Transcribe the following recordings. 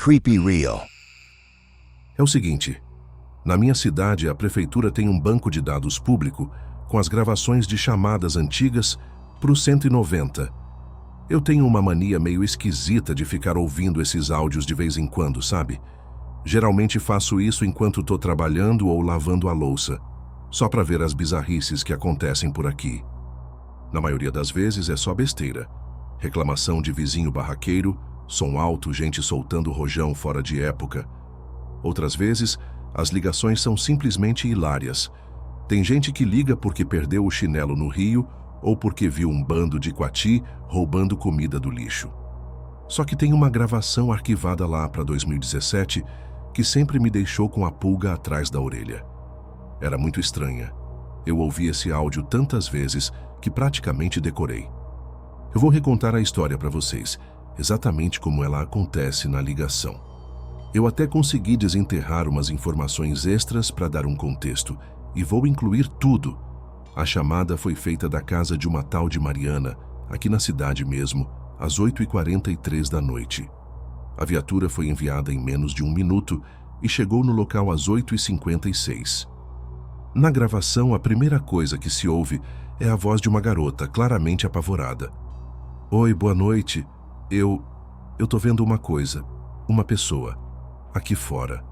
creepy real. É o seguinte, na minha cidade a prefeitura tem um banco de dados público com as gravações de chamadas antigas pro 190. Eu tenho uma mania meio esquisita de ficar ouvindo esses áudios de vez em quando, sabe? Geralmente faço isso enquanto tô trabalhando ou lavando a louça, só para ver as bizarrices que acontecem por aqui. Na maioria das vezes é só besteira. Reclamação de vizinho barraqueiro, som alto, gente soltando rojão fora de época. Outras vezes, as ligações são simplesmente hilárias. Tem gente que liga porque perdeu o chinelo no rio ou porque viu um bando de quati roubando comida do lixo. Só que tem uma gravação arquivada lá para 2017 que sempre me deixou com a pulga atrás da orelha. Era muito estranha. Eu ouvi esse áudio tantas vezes que praticamente decorei. Eu vou recontar a história para vocês, exatamente como ela acontece na ligação. Eu até consegui desenterrar umas informações extras para dar um contexto, e vou incluir tudo. A chamada foi feita da casa de uma tal de Mariana, aqui na cidade mesmo, às 8h43 da noite. A viatura foi enviada em menos de 1 minuto e chegou no local às 8h56. Na gravação, a primeira coisa que se ouve é a voz de uma garota, claramente apavorada. Oi, boa noite. Eu tô vendo uma coisa, uma pessoa, aqui fora.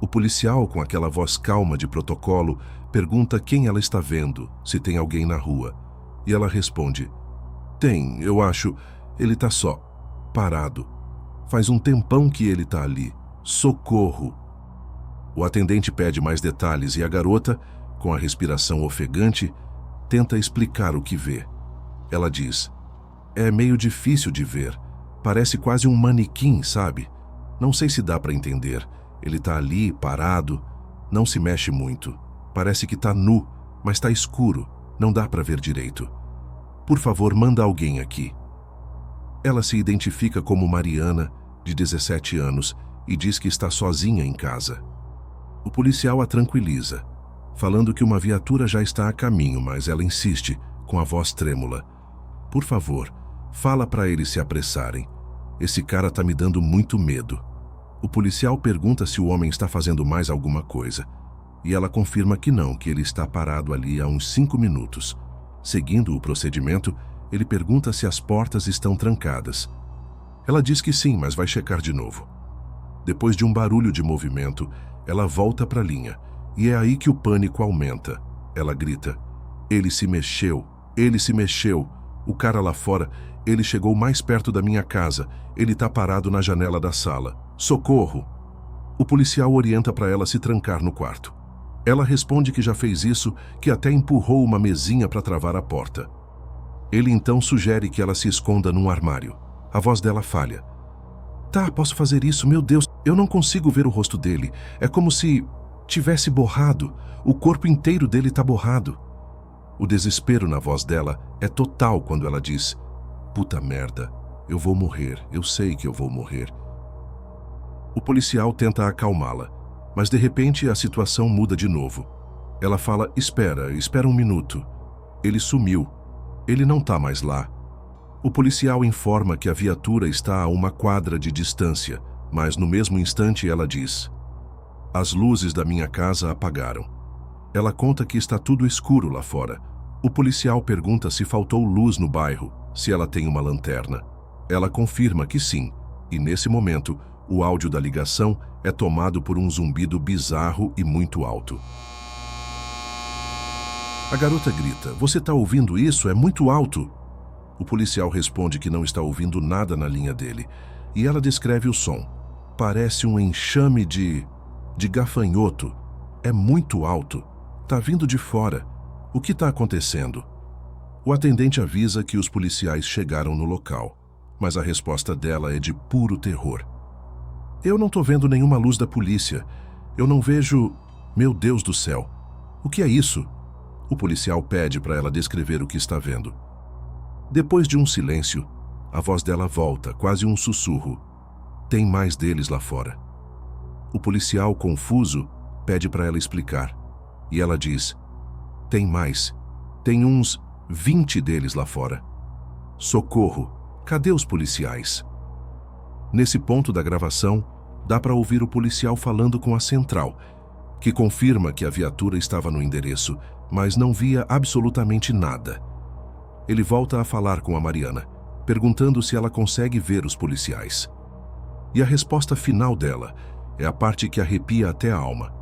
O policial, com aquela voz calma de protocolo, pergunta quem ela está vendo, se tem alguém na rua. E ela responde, tem, eu acho, ele tá só, parado. Faz um tempão que ele tá ali. Socorro! O atendente pede mais detalhes e a garota, com a respiração ofegante, tenta explicar o que vê. Ela diz, é meio difícil de ver, parece quase um manequim, sabe? Não sei se dá para entender. Ele tá ali, parado, não se mexe muito. Parece que tá nu, mas tá escuro, não dá para ver direito. Por favor, manda alguém aqui. Ela se identifica como Mariana, de 17 anos, e diz que está sozinha em casa. O policial a tranquiliza, falando que uma viatura já está a caminho, mas ela insiste, com a voz trêmula. Por favor, fala para eles se apressarem. Esse cara tá me dando muito medo. O policial pergunta se o homem está fazendo mais alguma coisa, e ela confirma que não, que ele está parado ali há uns 5 minutos. Seguindo o procedimento, ele pergunta se as portas estão trancadas. Ela diz que sim, mas vai checar de novo. Depois de um barulho de movimento, ela volta para a linha, e é aí que o pânico aumenta. Ela grita, ele se mexeu, ele se mexeu. O cara lá fora, ele chegou mais perto da minha casa, ele tá parado na janela da sala. Socorro! O policial orienta para ela se trancar no quarto. Ela responde que já fez isso, que até empurrou uma mesinha para travar a porta. Ele então sugere que ela se esconda num armário. A voz dela falha. Tá, posso fazer isso, meu Deus, eu não consigo ver o rosto dele. É como se tivesse borrado, o corpo inteiro dele tá borrado. O desespero na voz dela é total quando ela diz, puta merda, eu vou morrer, eu sei que eu vou morrer. O policial tenta acalmá-la, mas de repente a situação muda de novo. Ela fala, espera 1 minuto. Ele sumiu. Ele não tá mais lá. O policial informa que a viatura está a 1 quadra de distância, mas no mesmo instante ela diz, as luzes da minha casa apagaram. Ela conta que está tudo escuro lá fora. O policial pergunta se faltou luz no bairro, se ela tem uma lanterna. Ela confirma que sim, e nesse momento, o áudio da ligação é tomado por um zumbido bizarro e muito alto. A garota grita, você tá ouvindo isso? É muito alto. O policial responde que não está ouvindo nada na linha dele, e ela descreve o som. Parece um enxame de gafanhoto. É muito alto. Tá vindo de fora. O que tá acontecendo? O atendente avisa que os policiais chegaram no local, mas a resposta dela é de puro terror. Eu não tô vendo nenhuma luz da polícia. Eu não vejo... Meu Deus do céu. O que é isso? O policial pede para ela descrever o que está vendo. Depois de um silêncio, a voz dela volta, quase um sussurro. Tem mais deles lá fora. O policial, confuso, pede para ela explicar. E ela diz, tem mais. Tem uns 20 deles lá fora. Socorro! Cadê os policiais? Nesse ponto da gravação, dá para ouvir o policial falando com a central, que confirma que a viatura estava no endereço, mas não via absolutamente nada. Ele volta a falar com a Mariana, perguntando se ela consegue ver os policiais. E a resposta final dela é a parte que arrepia até a alma.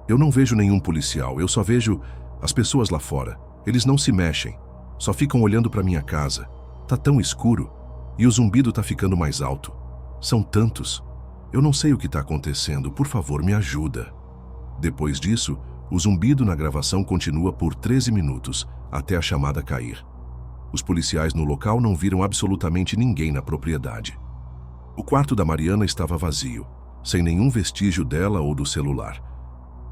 Eu não vejo nenhum policial, eu só vejo as pessoas lá fora. Eles não se mexem, só ficam olhando para minha casa. Tá tão escuro e o zumbido tá ficando mais alto. São tantos. Eu não sei o que tá acontecendo, por favor, me ajuda. Depois disso, o zumbido na gravação continua por 13 minutos, até a chamada cair. Os policiais no local não viram absolutamente ninguém na propriedade. O quarto da Mariana estava vazio, sem nenhum vestígio dela ou do celular.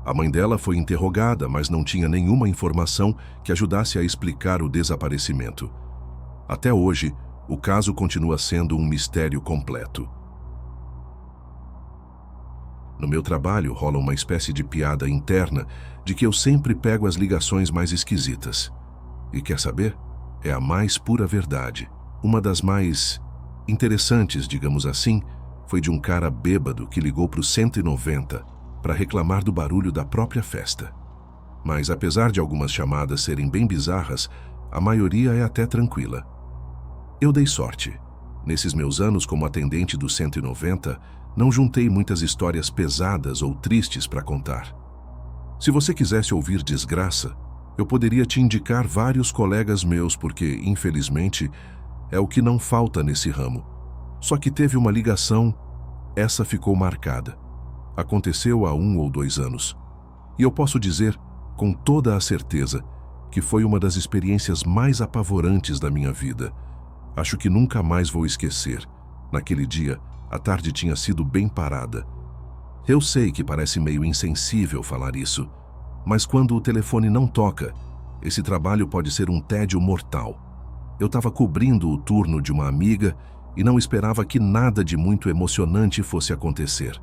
A mãe dela foi interrogada, mas não tinha nenhuma informação que ajudasse a explicar o desaparecimento. Até hoje, o caso continua sendo um mistério completo. No meu trabalho rola uma espécie de piada interna de que eu sempre pego as ligações mais esquisitas. E quer saber? É a mais pura verdade. Uma das mais interessantes, digamos assim, foi de um cara bêbado que ligou para o 190 para reclamar do barulho da própria festa. Mas apesar de algumas chamadas serem bem bizarras, a maioria é até tranquila. Eu dei sorte. Nesses meus anos como atendente do 190, não juntei muitas histórias pesadas ou tristes para contar. Se você quisesse ouvir desgraça, eu poderia te indicar vários colegas meus porque, infelizmente, é o que não falta nesse ramo. Só que teve uma ligação, essa ficou marcada. Aconteceu há 1 ou 2 anos. E eu posso dizer, com toda a certeza, que foi uma das experiências mais apavorantes da minha vida. Acho que nunca mais vou esquecer. Naquele dia, a tarde tinha sido bem parada. Eu sei que parece meio insensível falar isso, mas quando o telefone não toca, esse trabalho pode ser um tédio mortal. Eu estava cobrindo o turno de uma amiga e não esperava que nada de muito emocionante fosse acontecer.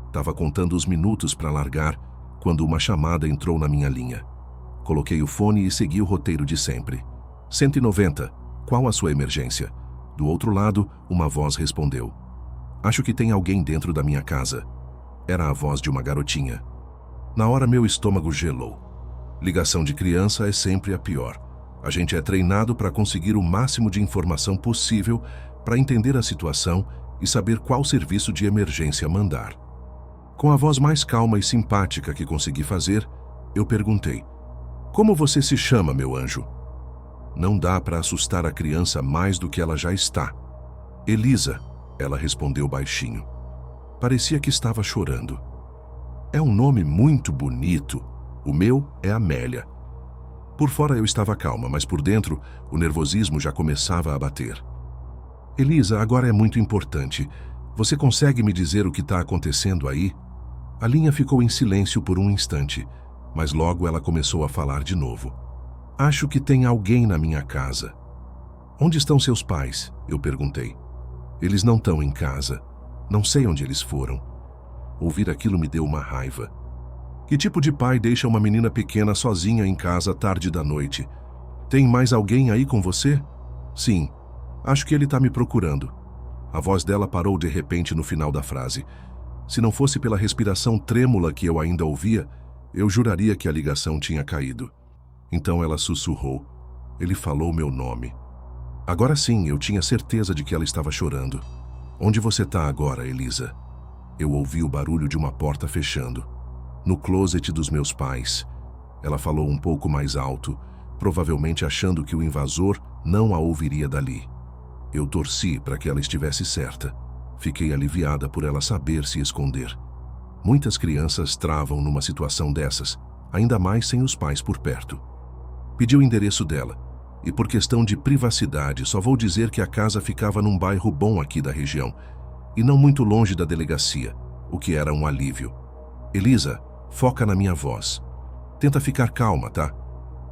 Estava contando os minutos para largar quando uma chamada entrou na minha linha. Coloquei o fone e segui o roteiro de sempre. 190, qual a sua emergência? Do outro lado, uma voz respondeu. Acho que tem alguém dentro da minha casa. Era a voz de uma garotinha. Na hora meu estômago gelou. Ligação de criança é sempre a pior. A gente é treinado para conseguir o máximo de informação possível para entender a situação e saber qual serviço de emergência mandar. Com a voz mais calma e simpática que consegui fazer, eu perguntei: Como você se chama, meu anjo? Não dá para assustar a criança mais do que ela já está. Elisa, ela respondeu baixinho. Parecia que estava chorando. É um nome muito bonito. O meu é Amélia. Por fora eu estava calma, mas por dentro o nervosismo já começava a bater. Elisa, agora é muito importante. Você consegue me dizer o que está acontecendo aí? A linha ficou em silêncio por um instante, mas logo ela começou a falar de novo. Acho que tem alguém na minha casa. Onde estão seus pais? Eu perguntei. Eles não estão em casa. Não sei onde eles foram. Ouvir aquilo me deu uma raiva. Que tipo de pai deixa uma menina pequena sozinha em casa tarde da noite? Tem mais alguém aí com você? Sim, acho que ele está me procurando. A voz dela parou de repente no final da frase. Se não fosse pela respiração trêmula que eu ainda ouvia, eu juraria que a ligação tinha caído. Então ela sussurrou. Ele falou meu nome. Agora sim, eu tinha certeza de que ela estava chorando. Onde você está agora, Elisa? Eu ouvi o barulho de uma porta fechando. No closet dos meus pais. Ela falou um pouco mais alto, provavelmente achando que o invasor não a ouviria dali. Eu torci para que ela estivesse certa. Fiquei aliviada por ela saber se esconder. Muitas crianças travam numa situação dessas, ainda mais sem os pais por perto. Pedi o endereço dela, e por questão de privacidade só vou dizer que a casa ficava num bairro bom aqui da região, e não muito longe da delegacia, o que era um alívio. Elisa, foca na minha voz. Tenta ficar calma, tá?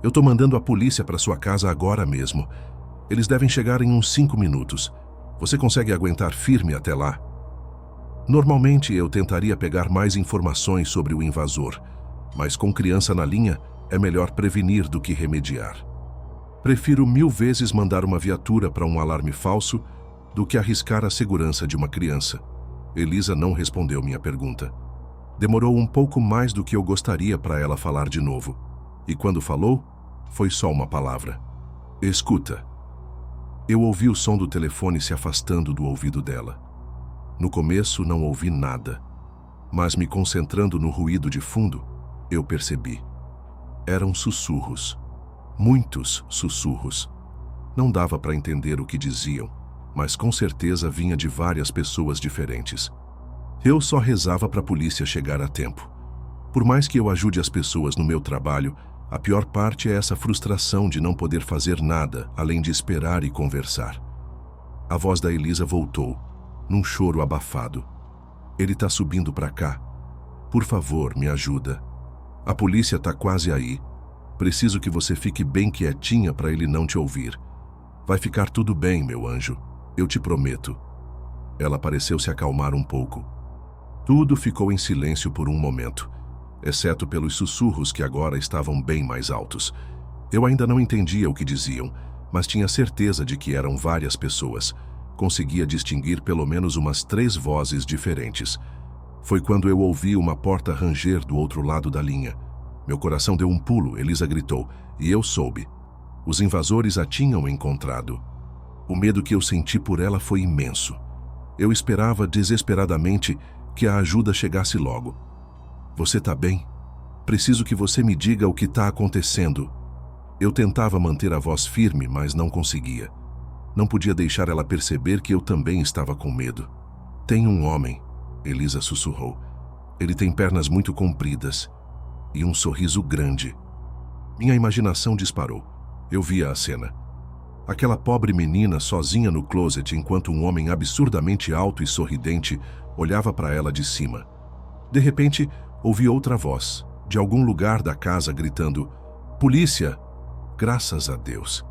Eu tô mandando a polícia para sua casa agora mesmo. Eles devem chegar em uns 5 minutos. Você consegue aguentar firme até lá? Normalmente eu tentaria pegar mais informações sobre o invasor, mas com criança na linha é melhor prevenir do que remediar. Prefiro 1000 vezes mandar uma viatura para um alarme falso do que arriscar a segurança de uma criança. Elisa não respondeu minha pergunta. Demorou um pouco mais do que eu gostaria para ela falar de novo. E quando falou, foi só uma palavra. Escuta. Eu ouvi o som do telefone se afastando do ouvido dela. No começo não ouvi nada, mas me concentrando no ruído de fundo, eu percebi. Eram sussurros. Muitos sussurros. Não dava para entender o que diziam, mas com certeza vinha de várias pessoas diferentes. Eu só rezava para a polícia chegar a tempo. Por mais que eu ajude as pessoas no meu trabalho, a pior parte é essa frustração de não poder fazer nada além de esperar e conversar. A voz da Elisa voltou, num choro abafado. Ele tá subindo para cá. Por favor, me ajuda. A polícia tá quase aí. Preciso que você fique bem quietinha para ele não te ouvir. Vai ficar tudo bem, meu anjo. Eu te prometo. Ela pareceu se acalmar um pouco. Tudo ficou em silêncio por um momento, exceto pelos sussurros que agora estavam bem mais altos. Eu ainda não entendia o que diziam, mas tinha certeza de que eram várias pessoas. Conseguia distinguir pelo menos umas 3 vozes diferentes. Foi quando eu ouvi uma porta ranger do outro lado da linha. Meu coração deu um pulo, Elisa gritou, e eu soube. Os invasores a tinham encontrado. O medo que eu senti por ela foi imenso. Eu esperava desesperadamente que a ajuda chegasse logo. Você tá bem? Preciso que você me diga o que tá acontecendo. Eu tentava manter a voz firme, mas não conseguia. Não podia deixar ela perceber que eu também estava com medo. Tem um homem, Elisa sussurrou. Ele tem pernas muito compridas e um sorriso grande. Minha imaginação disparou. Eu via a cena. Aquela pobre menina sozinha no closet enquanto um homem absurdamente alto e sorridente olhava para ela de cima. De repente, ouvi outra voz, de algum lugar da casa, gritando: "Polícia!" Graças a Deus.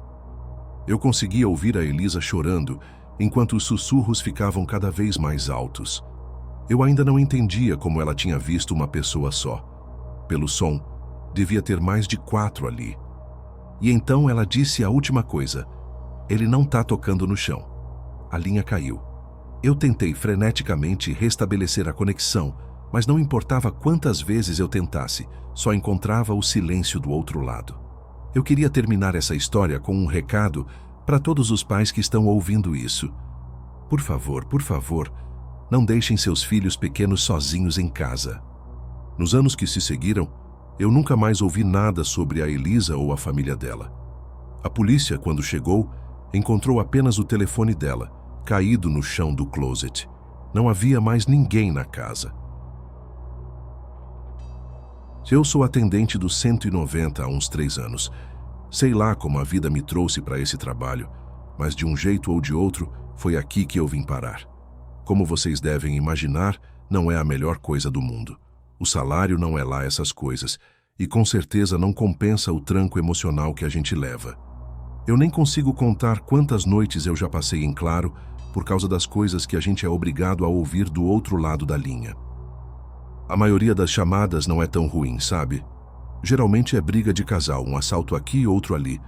Eu conseguia ouvir a Elisa chorando, enquanto os sussurros ficavam cada vez mais altos. Eu ainda não entendia como ela tinha visto uma pessoa só. Pelo som, devia ter mais de 4 ali. E então ela disse a última coisa: "Ele não tá tocando no chão." A linha caiu. Eu tentei freneticamente restabelecer a conexão, mas não importava quantas vezes eu tentasse, só encontrava o silêncio do outro lado. Eu queria terminar essa história com um recado para todos os pais que estão ouvindo isso. Por favor, não deixem seus filhos pequenos sozinhos em casa. Nos anos que se seguiram, eu nunca mais ouvi nada sobre a Elisa ou a família dela. A polícia, quando chegou, encontrou apenas o telefone dela, caído no chão do closet. Não havia mais ninguém na casa. Eu sou atendente do 190 há uns 3 anos. Sei lá como a vida me trouxe para esse trabalho, mas de um jeito ou de outro, foi aqui que eu vim parar. Como vocês devem imaginar, não é a melhor coisa do mundo. O salário não é lá essas coisas, e com certeza não compensa o tranco emocional que a gente leva. Eu nem consigo contar quantas noites eu já passei em claro por causa das coisas que a gente é obrigado a ouvir do outro lado da linha. A maioria das chamadas não é tão ruim, sabe? Geralmente é briga de casal, um assalto aqui e outro ali,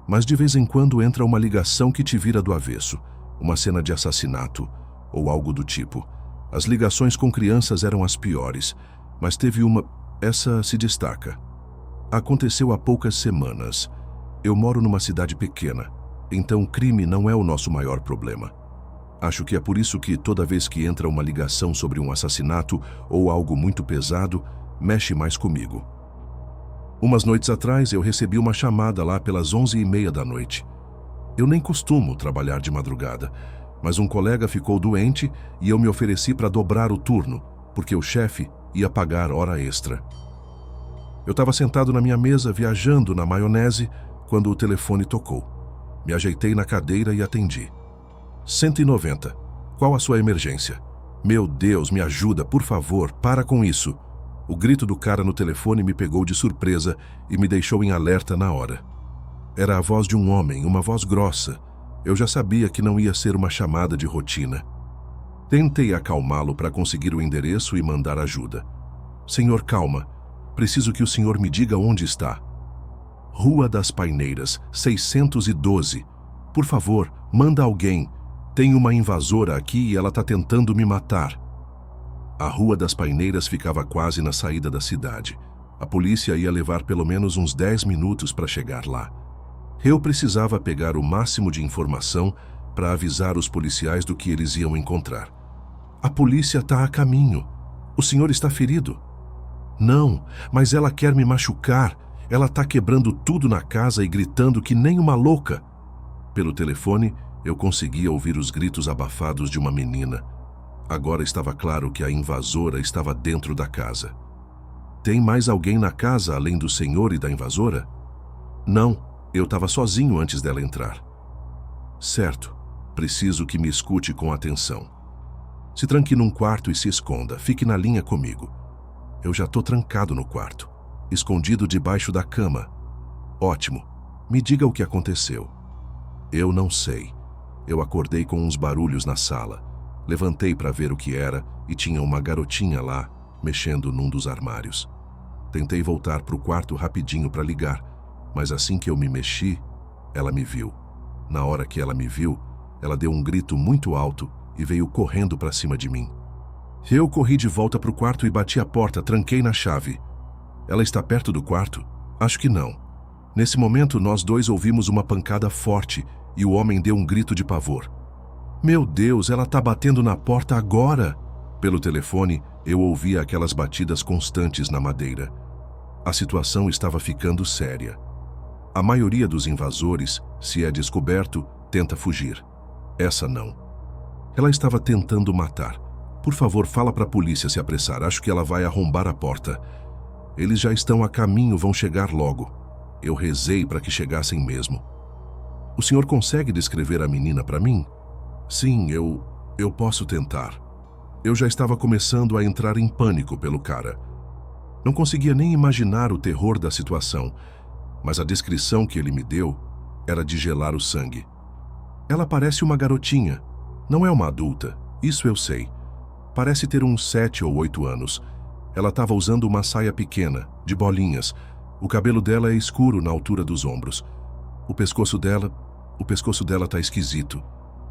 mas de vez em quando entra uma ligação que te vira do avesso, uma cena de assassinato ou algo do tipo. As ligações com crianças eram as piores, mas teve uma... Essa se destaca. Aconteceu há poucas semanas. Eu moro numa cidade pequena, então crime não é o nosso maior problema. Acho que é por isso que toda vez que entra uma ligação sobre um assassinato ou algo muito pesado, mexe mais comigo. Umas noites atrás eu recebi uma chamada lá pelas 11h30 da noite. Eu nem costumo trabalhar de madrugada, mas um colega ficou doente e eu me ofereci para dobrar o turno, porque o chefe ia pagar hora extra. Eu estava sentado na minha mesa viajando na maionese quando o telefone tocou. Me ajeitei na cadeira e atendi. 190. Qual a sua emergência? Meu Deus, me ajuda, por favor, para com isso. O grito do cara no telefone me pegou de surpresa e me deixou em alerta na hora. Era a voz de um homem, uma voz grossa. Eu já sabia que não ia ser uma chamada de rotina. Tentei acalmá-lo para conseguir o endereço e mandar ajuda. Senhor, calma. Preciso que o senhor me diga onde está. Rua das Paineiras, 612. Por favor, manda alguém. Tem uma invasora aqui e ela tá tentando me matar. A Rua das Paineiras ficava quase na saída da cidade. A polícia ia levar pelo menos uns 10 minutos para chegar lá. Eu precisava pegar o máximo de informação para avisar os policiais do que eles iam encontrar. A polícia está a caminho. O senhor está ferido? Não, mas ela quer me machucar. Ela está quebrando tudo na casa e gritando que nem uma louca. Pelo telefone, eu conseguia ouvir os gritos abafados de uma menina. Agora estava claro que a invasora estava dentro da casa. Tem mais alguém na casa além do senhor e da invasora? Não, eu estava sozinho antes dela entrar. Certo, preciso que me escute com atenção. Se tranque num quarto e se esconda, fique na linha comigo. Eu já estou trancado no quarto, escondido debaixo da cama. Ótimo, me diga o que aconteceu. Eu não sei. Eu acordei com uns barulhos na sala. Levantei para ver o que era e tinha uma garotinha lá, mexendo num dos armários. Tentei voltar para o quarto rapidinho para ligar, mas assim que eu me mexi, ela me viu. Na hora que ela me viu, ela deu um grito muito alto e veio correndo para cima de mim. Eu corri de volta para o quarto e bati a porta, tranquei na chave. Ela está perto do quarto? Acho que não. Nesse momento, nós dois ouvimos uma pancada forte e o homem deu um grito de pavor. Meu Deus, ela está batendo na porta agora! Pelo telefone, eu ouvia aquelas batidas constantes na madeira. A situação estava ficando séria. A maioria dos invasores, se é descoberto, tenta fugir. Essa não. Ela estava tentando matar. Por favor, fala para a polícia se apressar. Acho que ela vai arrombar a porta. Eles já estão a caminho, vão chegar logo. Eu rezei para que chegassem mesmo. O senhor consegue descrever a menina para mim? Sim, eu posso tentar. Eu já estava começando a entrar em pânico pelo cara. Não conseguia nem imaginar o terror da situação, mas a descrição que ele me deu era de gelar o sangue. Ela parece uma garotinha, não é uma adulta, isso eu sei. Parece ter uns 7 ou 8 anos. Ela estava usando uma saia pequena, de bolinhas. O cabelo dela é escuro na altura dos ombros. O pescoço dela tá esquisito.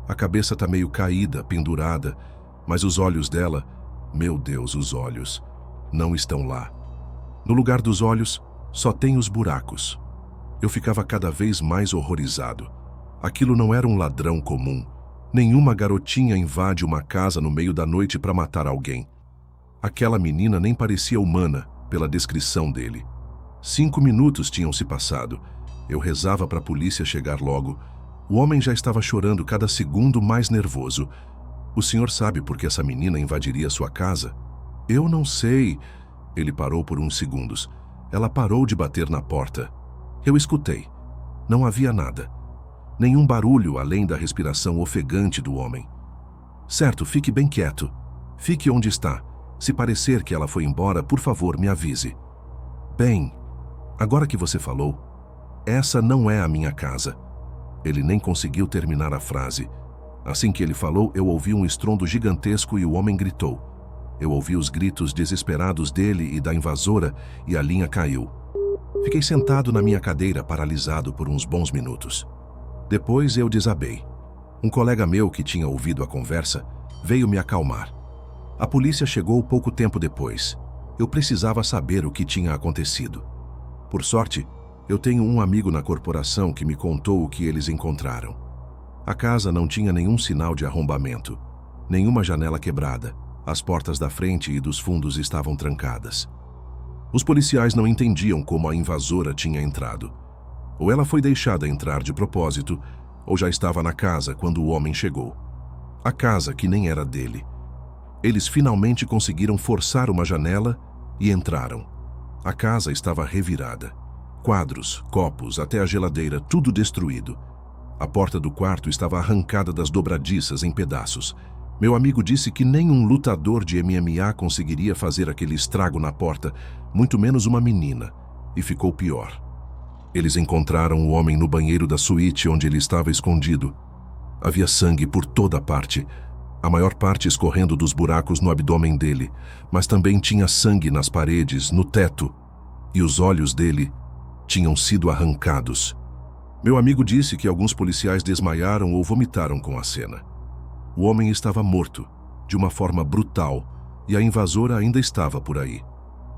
A cabeça tá meio caída, pendurada, mas os olhos dela, meu Deus, os olhos, não estão lá. No lugar dos olhos, só tem os buracos. Eu ficava cada vez mais horrorizado. Aquilo não era um ladrão comum. Nenhuma garotinha invade uma casa no meio da noite para matar alguém. Aquela menina nem parecia humana, pela descrição dele. 5 minutos tinham se passado. Eu rezava para a polícia chegar logo. O homem já estava chorando cada segundo mais nervoso. O senhor sabe por que essa menina invadiria sua casa? Eu não sei. Ele parou por uns segundos. Ela parou de bater na porta. Eu escutei. Não havia nada. Nenhum barulho além da respiração ofegante do homem. Certo, fique bem quieto. Fique onde está. Se parecer que ela foi embora, por favor, me avise. Bem, agora que você falou, essa não é a minha casa. Ele nem conseguiu terminar a frase. Assim que ele falou, eu ouvi um estrondo gigantesco e o homem gritou. Eu ouvi os gritos desesperados dele e da invasora e a linha caiu. Fiquei sentado na minha cadeira, paralisado por uns bons minutos. Depois eu desabei. Um colega meu que tinha ouvido a conversa veio me acalmar. A polícia chegou pouco tempo depois. Eu precisava saber o que tinha acontecido. Por sorte, eu tenho um amigo na corporação que me contou o que eles encontraram. A casa não tinha nenhum sinal de arrombamento, nenhuma janela quebrada. As portas da frente e dos fundos estavam trancadas. Os policiais não entendiam como a invasora tinha entrado. Ou ela foi deixada entrar de propósito, ou já estava na casa quando o homem chegou. A casa que nem era dele. Eles finalmente conseguiram forçar uma janela e entraram. A casa estava revirada. Quadros, copos, até a geladeira, tudo destruído. A porta do quarto estava arrancada das dobradiças em pedaços. Meu amigo disse que nem um lutador de MMA conseguiria fazer aquele estrago na porta, muito menos uma menina, e ficou pior. Eles encontraram o homem no banheiro da suíte onde ele estava escondido. Havia sangue por toda parte, a maior parte escorrendo dos buracos no abdômen dele, mas também tinha sangue nas paredes, no teto, e os olhos dele tinham sido arrancados. Meu amigo disse que alguns policiais desmaiaram ou vomitaram com a cena. O homem estava morto, de uma forma brutal, e a invasora ainda estava por aí.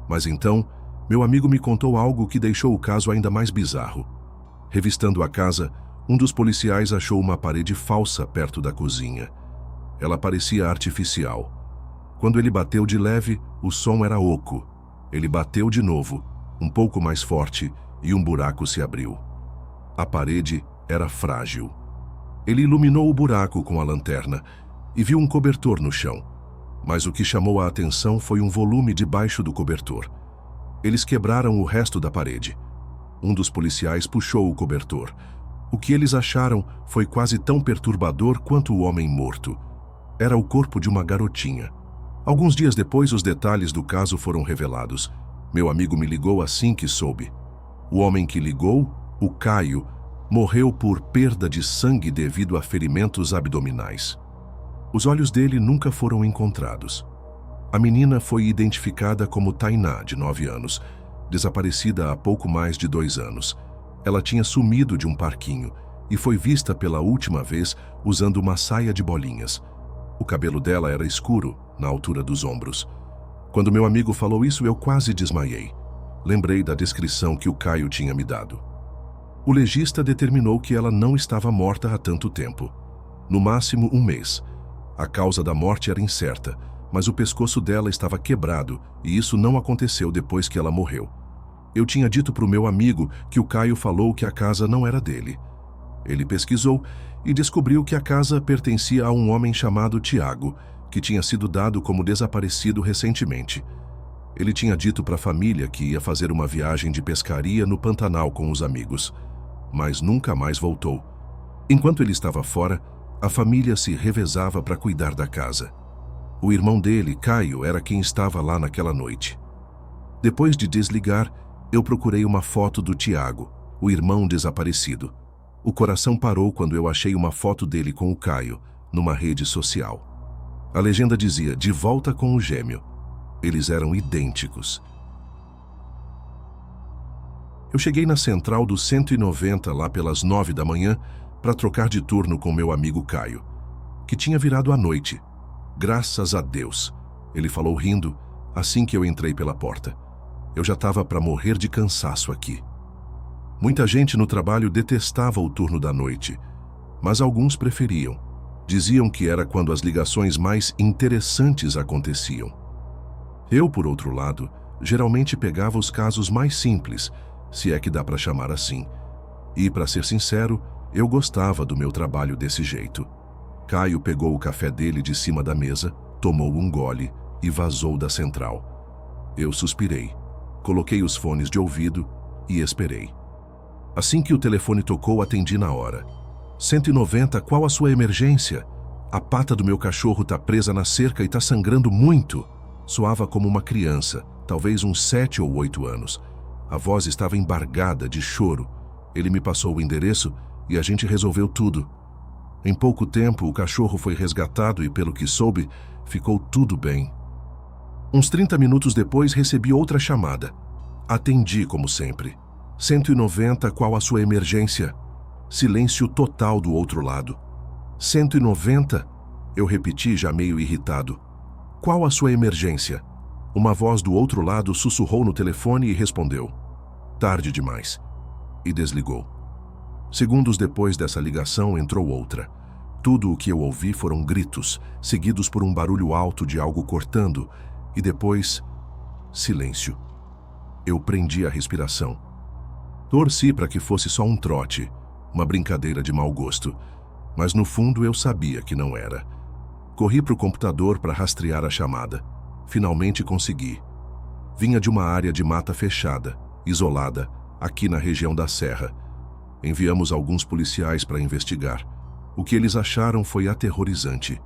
Mas então, meu amigo me contou algo que deixou o caso ainda mais bizarro. Revistando a casa, um dos policiais achou uma parede falsa perto da cozinha. Ela parecia artificial. Quando ele bateu de leve, o som era oco. Ele bateu de novo, um pouco mais forte, e um buraco se abriu. A parede era frágil. Ele iluminou o buraco com a lanterna e viu um cobertor no chão. Mas o que chamou a atenção foi um volume debaixo do cobertor. Eles quebraram o resto da parede. Um dos policiais puxou o cobertor. O que eles acharam foi quase tão perturbador quanto o homem morto. Era o corpo de uma garotinha. Alguns dias depois, os detalhes do caso foram revelados. Meu amigo me ligou assim que soube. O homem que ligou, o Caio, morreu por perda de sangue devido a ferimentos abdominais. Os olhos dele nunca foram encontrados. A menina foi identificada como Tainá, de 9 anos, desaparecida há pouco mais de 2 anos. Ela tinha sumido de um parquinho e foi vista pela última vez usando uma saia de bolinhas. O cabelo dela era escuro, na altura dos ombros. Quando meu amigo falou isso, eu quase desmaiei. Lembrei da descrição que o Caio tinha me dado. O legista determinou que ela não estava morta há tanto tempo. No máximo 1 mês. A causa da morte era incerta, mas o pescoço dela estava quebrado e isso não aconteceu depois que ela morreu. Eu tinha dito para o meu amigo que o Caio falou que a casa não era dele. Ele pesquisou e descobriu que a casa pertencia a um homem chamado Tiago, que tinha sido dado como desaparecido recentemente. Ele tinha dito para a família que ia fazer uma viagem de pescaria no Pantanal com os amigos, mas nunca mais voltou. Enquanto ele estava fora, a família se revezava para cuidar da casa. O irmão dele, Caio, era quem estava lá naquela noite. Depois de desligar, eu procurei uma foto do Tiago, o irmão desaparecido. O coração parou quando eu achei uma foto dele com o Caio, numa rede social. A legenda dizia, de volta com o gêmeo. Eles eram idênticos. Eu cheguei na central do 190 lá pelas 9 da manhã para trocar de turno com meu amigo Caio, que tinha virado à noite. Graças a Deus, ele falou rindo assim que eu entrei pela porta. Eu já estava para morrer de cansaço aqui. Muita gente no trabalho detestava o turno da noite, mas alguns preferiam. Diziam que era quando as ligações mais interessantes aconteciam. Eu, por outro lado, geralmente pegava os casos mais simples, se é que dá para chamar assim. E, para ser sincero, eu gostava do meu trabalho desse jeito. Caio pegou o café dele de cima da mesa, tomou um gole e vazou da central. Eu suspirei, coloquei os fones de ouvido e esperei. Assim que o telefone tocou, atendi na hora. 190, qual a sua emergência? A pata do meu cachorro tá presa na cerca e tá sangrando muito. Soava como uma criança, talvez uns 7 ou 8 anos. A voz estava embargada de choro. Ele me passou o endereço e a gente resolveu tudo. Em pouco tempo, o cachorro foi resgatado e, pelo que soube, ficou tudo bem. Uns 30 minutos depois, recebi outra chamada. Atendi, como sempre. 190, qual a sua emergência? Silêncio total do outro lado. 190? Eu repeti, já meio irritado. Qual a sua emergência? Uma voz do outro lado sussurrou no telefone e respondeu. Tarde demais. E desligou. Segundos depois dessa ligação, entrou outra. Tudo o que eu ouvi foram gritos, seguidos por um barulho alto de algo cortando, e depois, silêncio. Eu prendi a respiração. Torci para que fosse só um trote, uma brincadeira de mau gosto, mas no fundo eu sabia que não era. Corri para o computador para rastrear a chamada. Finalmente consegui. Vinha de uma área de mata fechada, isolada, aqui na região da Serra. Enviamos alguns policiais para investigar. O que eles acharam foi aterrorizante.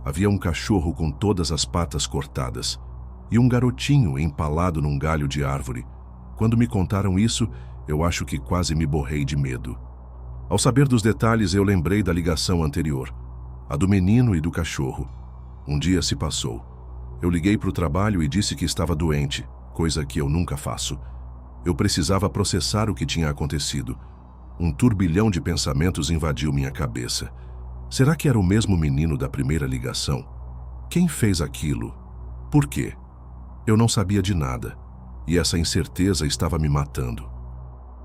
Havia um cachorro com todas as patas cortadas e um garotinho empalado num galho de árvore. Quando me contaram isso, eu acho que quase me borrei de medo. Ao saber dos detalhes, eu lembrei da ligação anterior, a do menino e do cachorro. Um dia se passou. Eu liguei para o trabalho e disse que estava doente, coisa que eu nunca faço. Eu precisava processar o que tinha acontecido. Um turbilhão de pensamentos invadiu minha cabeça. Será que era o mesmo menino da primeira ligação? Quem fez aquilo? Por quê? Eu não sabia de nada, e essa incerteza estava me matando.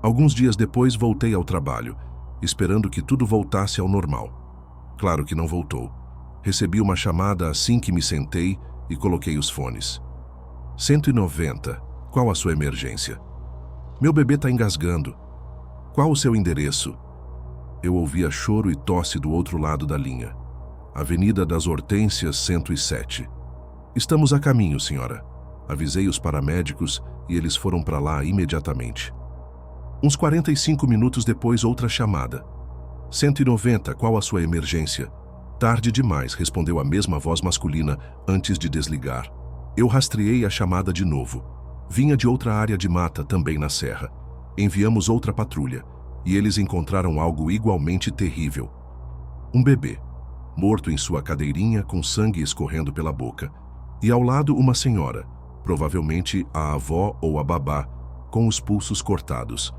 Alguns dias depois voltei ao trabalho, esperando que tudo voltasse ao normal. Claro que não voltou. Recebi uma chamada assim que me sentei e coloquei os fones. 190. Qual a sua emergência? Meu bebê está engasgando. Qual o seu endereço? Eu ouvia choro e tosse do outro lado da linha. Avenida das Hortênsias, 107. Estamos a caminho, senhora. Avisei os paramédicos e eles foram para lá imediatamente. Uns 45 minutos depois, outra chamada. 190, qual a sua emergência? Tarde demais, respondeu a mesma voz masculina antes de desligar. Eu rastreei a chamada de novo. Vinha de outra área de mata, também na serra. Enviamos outra patrulha, e eles encontraram algo igualmente terrível. Um bebê, morto em sua cadeirinha com sangue escorrendo pela boca, e ao lado uma senhora, provavelmente a avó ou a babá, com os pulsos cortados.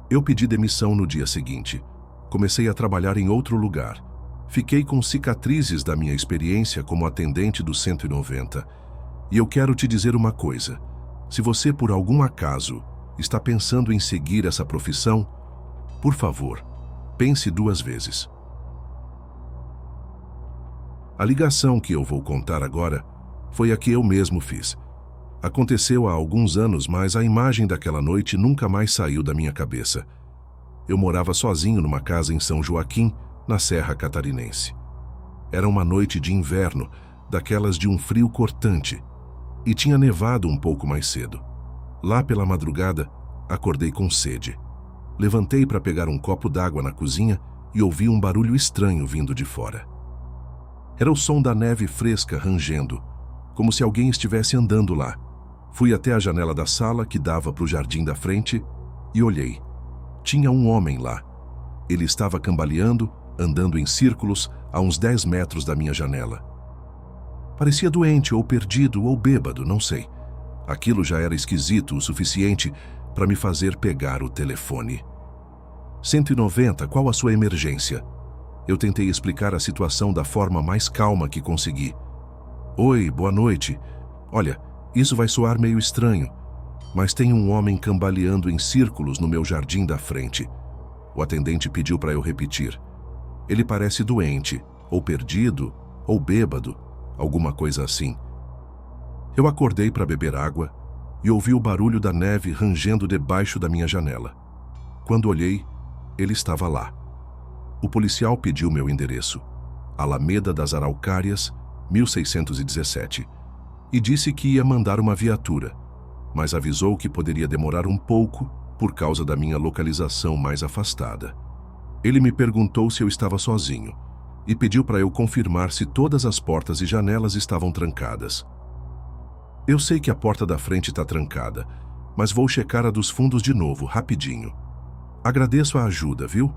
Eu pedi demissão no dia seguinte. Comecei a trabalhar em outro lugar. Fiquei com cicatrizes da minha experiência como atendente do 190. E eu quero te dizer uma coisa. Se você, por algum acaso, está pensando em seguir essa profissão, por favor, pense 2 vezes. A ligação que eu vou contar agora foi a que eu mesmo fiz. Aconteceu há alguns anos, mas a imagem daquela noite nunca mais saiu da minha cabeça. Eu morava sozinho numa casa em São Joaquim, na Serra Catarinense. Era uma noite de inverno, daquelas de um frio cortante, e tinha nevado um pouco mais cedo. Lá pela madrugada, acordei com sede. Levantei para pegar um copo d'água na cozinha e ouvi um barulho estranho vindo de fora. Era o som da neve fresca rangendo, como se alguém estivesse andando lá. Fui até a janela da sala que dava para o jardim da frente e olhei. Tinha um homem lá. Ele estava cambaleando, andando em círculos a uns 10 metros da minha janela. Parecia doente ou perdido ou bêbado, não sei. Aquilo já era esquisito o suficiente para me fazer pegar o telefone. 190, qual a sua emergência? Eu tentei explicar a situação da forma mais calma que consegui. Oi, boa noite. Olha, isso vai soar meio estranho, mas tem um homem cambaleando em círculos no meu jardim da frente. O atendente pediu para eu repetir. Ele parece doente, ou perdido, ou bêbado, alguma coisa assim. Eu acordei para beber água e ouvi o barulho da neve rangendo debaixo da minha janela. Quando olhei, ele estava lá. O policial pediu meu endereço, Alameda das Araucárias, 1617, e disse que ia mandar uma viatura, mas avisou que poderia demorar um pouco por causa da minha localização mais afastada. Ele me perguntou se eu estava sozinho e pediu para eu confirmar se todas as portas e janelas estavam trancadas. Eu sei que a porta da frente está trancada, mas vou checar a dos fundos de novo, rapidinho. Agradeço a ajuda, viu?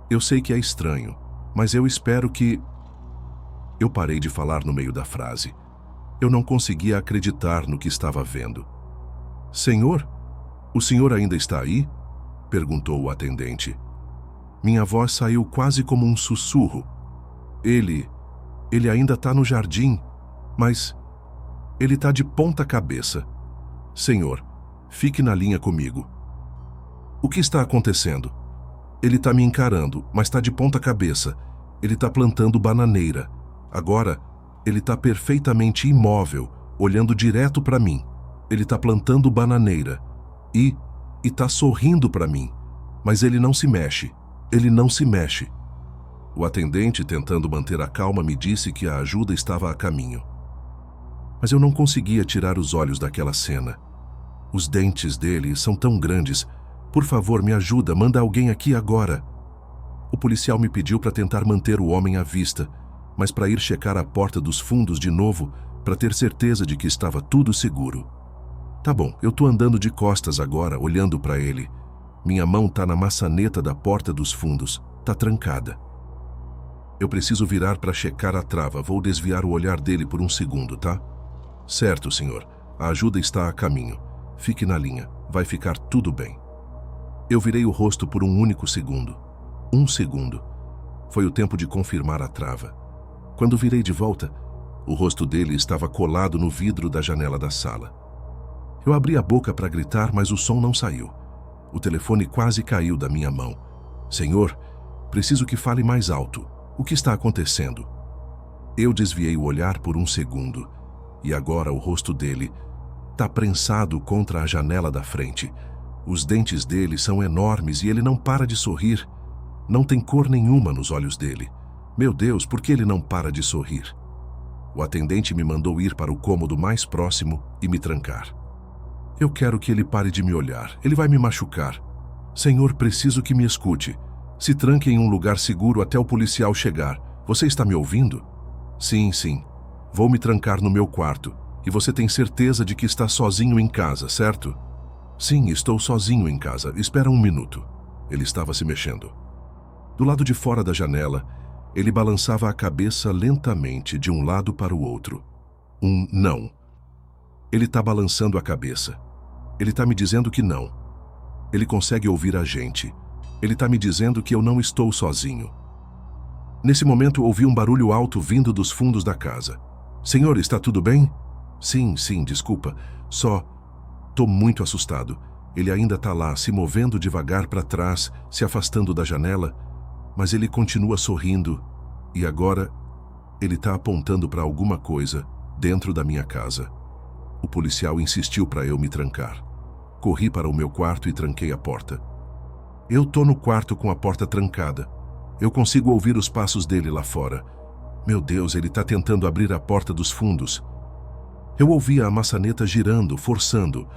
Eu sei que é estranho, mas eu espero que... Eu parei de falar no meio da frase. Eu não conseguia acreditar no que estava vendo. Senhor, o senhor ainda está aí? Perguntou o atendente. Minha voz saiu quase como um sussurro. Ele ainda está no jardim, mas ele está de ponta cabeça. Senhor, fique na linha comigo. O que está acontecendo? Ele está me encarando, mas está de ponta cabeça. Ele está plantando bananeira. Agora, ele está perfeitamente imóvel, olhando direto para mim. Ele está plantando bananeira. E está sorrindo para mim. Mas ele não se mexe. Ele não se mexe. O atendente, tentando manter a calma, me disse que a ajuda estava a caminho. Mas eu não conseguia tirar os olhos daquela cena. Os dentes dele são tão grandes. Por favor, me ajuda, manda alguém aqui agora. O policial me pediu para tentar manter o homem à vista, mas para ir checar a porta dos fundos de novo, para ter certeza de que estava tudo seguro. Tá bom, eu tô andando de costas agora, olhando para ele. Minha mão tá na maçaneta da porta dos fundos, tá trancada. Eu preciso virar para checar a trava, vou desviar o olhar dele por um segundo, tá? Certo, senhor, a ajuda está a caminho. Fique na linha, vai ficar tudo bem. Eu virei o rosto por um único segundo. 1 segundo. Foi o tempo de confirmar a trava. Quando virei de volta, o rosto dele estava colado no vidro da janela da sala. Eu abri a boca para gritar, mas o som não saiu. O telefone quase caiu da minha mão. Senhor, preciso que fale mais alto. O que está acontecendo? Eu desviei o olhar por um segundo, e agora o rosto dele está prensado contra a janela da frente. Os dentes dele são enormes e ele não para de sorrir. Não tem cor nenhuma nos olhos dele. Meu Deus, por que ele não para de sorrir? O atendente me mandou ir para o cômodo mais próximo e me trancar. Eu quero que ele pare de me olhar. Ele vai me machucar. Senhor, preciso que me escute. Se tranque em um lugar seguro até o policial chegar. Você está me ouvindo? Sim, sim. Vou me trancar no meu quarto. E você tem certeza de que está sozinho em casa, certo? Sim, estou sozinho em casa. Espera um minuto. Ele estava se mexendo. Do lado de fora da janela, ele balançava a cabeça lentamente de um lado para o outro. Um não. Ele está balançando a cabeça. Ele está me dizendo que não. Ele consegue ouvir a gente. Ele está me dizendo que eu não estou sozinho. Nesse momento, ouvi um barulho alto vindo dos fundos da casa. Senhor, está tudo bem? Sim, desculpa. Tô muito assustado. Ele ainda está lá, se movendo devagar para trás, se afastando da janela, mas ele continua sorrindo e agora ele está apontando para alguma coisa dentro da minha casa. O policial insistiu para eu me trancar. Corri para o meu quarto e tranquei a porta. Eu tô no quarto com a porta trancada. Eu consigo ouvir os passos dele lá fora. Meu Deus, ele está tentando abrir a porta dos fundos. Eu ouvia a maçaneta girando, forçando.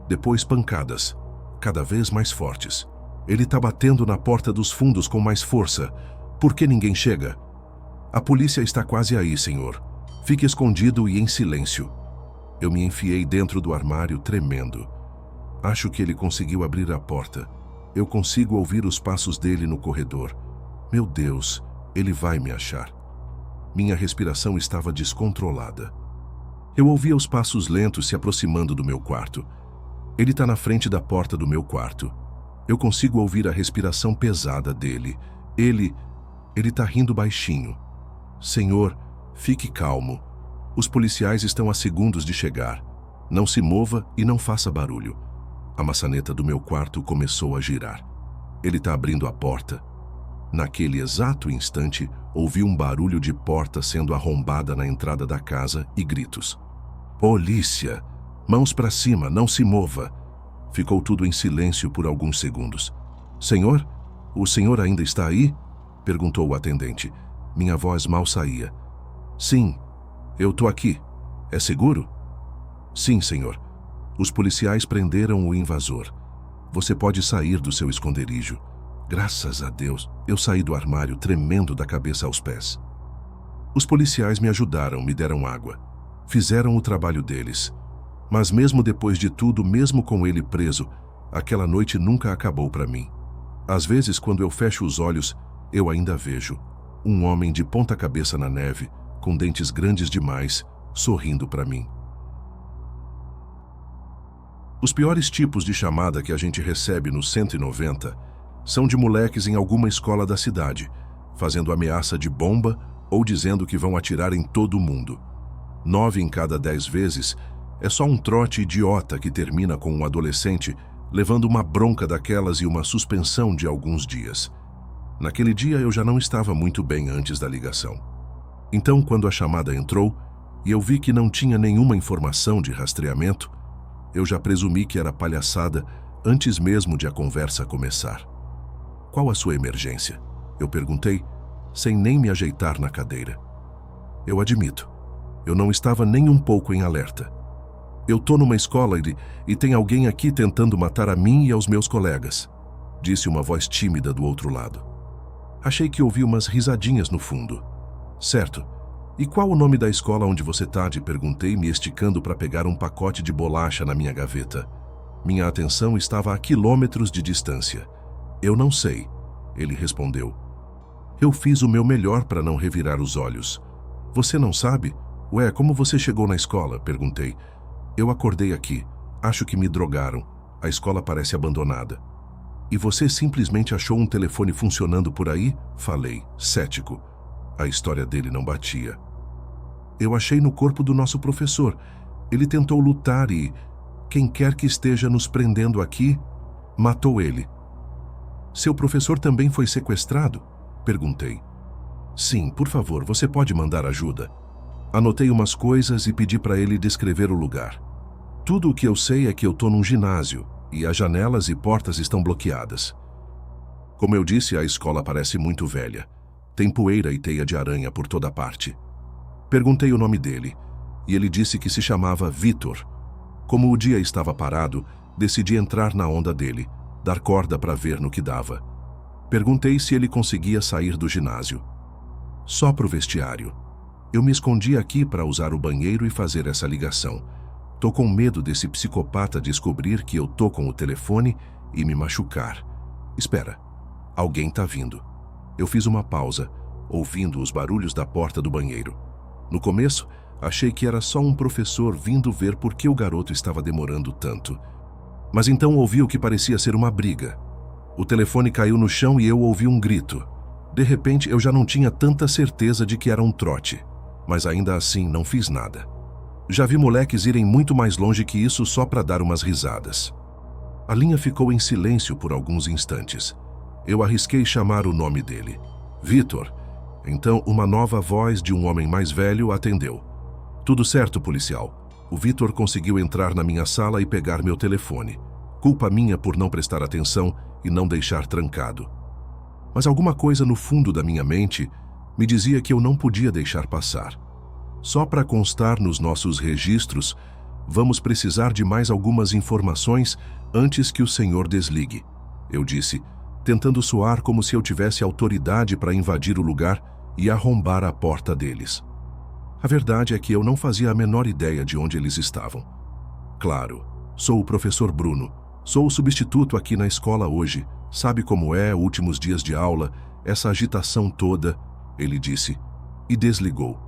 Depois pancadas, cada vez mais fortes. Ele está batendo na porta dos fundos com mais força. Por que ninguém chega? A polícia está quase aí, senhor. Fique escondido e em silêncio. Eu me enfiei dentro do armário, tremendo. Acho que ele conseguiu abrir a porta. Eu consigo ouvir os passos dele no corredor. Meu Deus, ele vai me achar. Minha respiração estava descontrolada. Eu ouvia os passos lentos se aproximando do meu quarto. Ele está na frente da porta do meu quarto. Eu consigo ouvir a respiração pesada dele. Ele está rindo baixinho. Senhor, fique calmo. Os policiais estão a segundos de chegar. Não se mova e não faça barulho. A maçaneta do meu quarto começou a girar. Ele está abrindo a porta. Naquele exato instante, ouvi um barulho de porta sendo arrombada na entrada da casa e gritos. Polícia! Mãos para cima, não se mova! Ficou tudo em silêncio por alguns segundos. Senhor? O senhor ainda está aí? Perguntou o atendente. Minha voz mal saía. Sim, eu tô aqui. É seguro? Sim, senhor. Os policiais prenderam o invasor. Você pode sair do seu esconderijo. Graças a Deus, eu saí do armário tremendo da cabeça aos pés. Os policiais me ajudaram, me deram água. Fizeram o trabalho deles. Mas mesmo depois de tudo, mesmo com ele preso, aquela noite nunca acabou para mim. Às vezes, quando eu fecho os olhos, eu ainda vejo um homem de ponta cabeça na neve, com dentes grandes demais, sorrindo para mim. Os piores tipos de chamada que a gente recebe no 190 são de moleques em alguma escola da cidade, fazendo ameaça de bomba ou dizendo que vão atirar em todo mundo. 9 em cada 10 vezes é só um trote idiota que termina com um adolescente levando uma bronca daquelas e uma suspensão de alguns dias. Naquele dia eu já não estava muito bem antes da ligação. Então, quando a chamada entrou e eu vi que não tinha nenhuma informação de rastreamento, eu já presumi que era palhaçada antes mesmo de a conversa começar. Qual a sua emergência? Eu perguntei, sem nem me ajeitar na cadeira. Eu admito, eu não estava nem um pouco em alerta. Eu tô numa escola e tem alguém aqui tentando matar a mim e aos meus colegas, disse uma voz tímida do outro lado. Achei que ouvi umas risadinhas no fundo. Certo. E qual o nome da escola onde você tá? Perguntei, me esticando para pegar um pacote de bolacha na minha gaveta. Minha atenção estava a quilômetros de distância. Eu não sei, ele respondeu. Eu fiz o meu melhor para não revirar os olhos. Você não sabe? Ué, como você chegou na escola? Perguntei. Eu acordei aqui. Acho que me drogaram. A escola parece abandonada. E você simplesmente achou um telefone funcionando por aí? Falei, cético. A história dele não batia. Eu achei no corpo do nosso professor. Ele tentou lutar e, quem quer que esteja nos prendendo aqui, matou ele. Seu professor também foi sequestrado? Perguntei. Sim, por favor, você pode mandar ajuda. Anotei umas coisas e pedi para ele descrever o lugar. Tudo o que eu sei é que eu tô num ginásio e as janelas e portas estão bloqueadas. Como eu disse, a escola parece muito velha. Tem poeira e teia de aranha por toda parte. Perguntei o nome dele e ele disse que se chamava Vitor. Como o dia estava parado, decidi entrar na onda dele, dar corda para ver no que dava. Perguntei se ele conseguia sair do ginásio. Só pro vestiário. Eu me escondi aqui para usar o banheiro e fazer essa ligação. Tô com medo desse psicopata descobrir que eu tô com o telefone e me machucar. Espera, alguém tá vindo. Eu fiz uma pausa, ouvindo os barulhos da porta do banheiro. No começo, achei que era só um professor vindo ver por que o garoto estava demorando tanto. Mas então ouvi o que parecia ser uma briga. O telefone caiu no chão e eu ouvi um grito. De repente, eu já não tinha tanta certeza de que era um trote, mas ainda assim não fiz nada. Já vi moleques irem muito mais longe que isso só para dar umas risadas. A linha ficou em silêncio por alguns instantes. Eu arrisquei chamar o nome dele. Vitor. Então, uma nova voz de um homem mais velho atendeu. Tudo certo, policial. O Vitor conseguiu entrar na minha sala e pegar meu telefone. Culpa minha por não prestar atenção e não deixar trancado. Mas alguma coisa no fundo da minha mente me dizia que eu não podia deixar passar. Só para constar nos nossos registros, vamos precisar de mais algumas informações antes que o senhor desligue, eu disse, tentando soar como se eu tivesse autoridade para invadir o lugar e arrombar a porta deles. A verdade é que eu não fazia a menor ideia de onde eles estavam. Claro, sou o professor Bruno, sou o substituto aqui na escola hoje, sabe como é, últimos dias de aula, essa agitação toda, ele disse, e desligou.